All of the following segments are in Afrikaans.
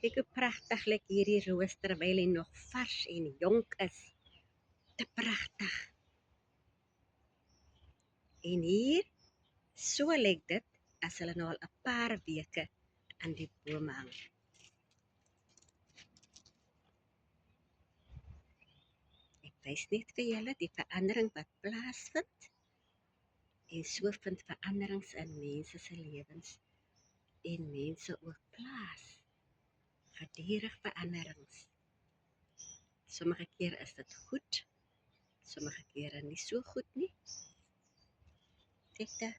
Kyk hoe pragtig lyk hierdie roos terwyl hy nog vars en jonk is. Te pragtig. En hier, so lyk dit as hulle nou al 'n paar weke aan die boom hang. Ek wys net vir julle die verandering wat plaasvind. En so vind veranderings in mense se lewens en mense ook plaas. Gedurig veranderings. Sommige kere is dit goed, sommige kere nie so goed nie. Kyk daar.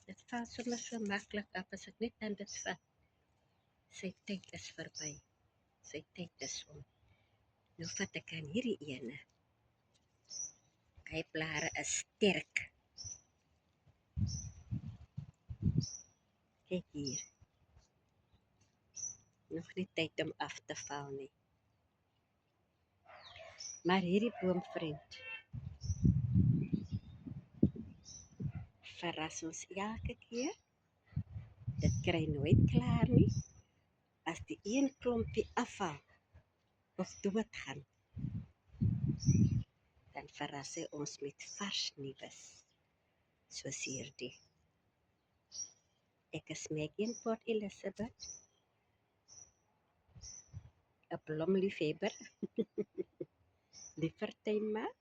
Dit val sommer so maklik af as ek net aan dit vat. Sy tyd is verby. Sy tyd is om. Nou vat ek aan hierdie ene. Hy blare is sterk. Kyk hier. Nog nie tyd om af te val nie. Maar hierdie boomvriend verras ons elke keer. Dit kry nooit klaar nie. As die een klompie afval of doodgaan, dan verras hy ons met vars nuus. Soos hierdie. Ek is Maggie in Port Elizabeth. 'n blomliefhebber. Lievertuin maar.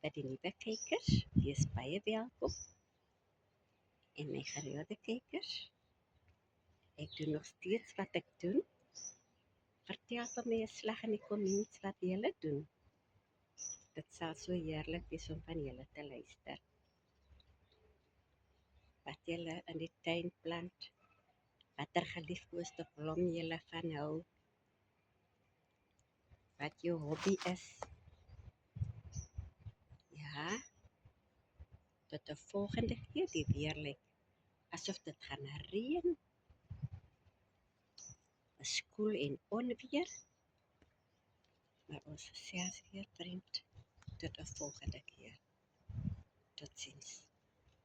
Vir die nuwe kykers, wees baie welkom. En my gereelde kykers, ek doen nog steeds wat ek doen. Vertel vir my 'n slag in die comments wat julle doen. Dit sal so heerlik wees om van julle te luister. Wat julle in die tuin plant, watter geliefkoeste blom julle van hou, wat jou hobby is. Ja, tot 'n volgende keer. Die weer lyk asof dit gaan reën. Is koel en onweer. Maar ons gesels weer, vriend. Tot 'n volgende keer. Totsiens.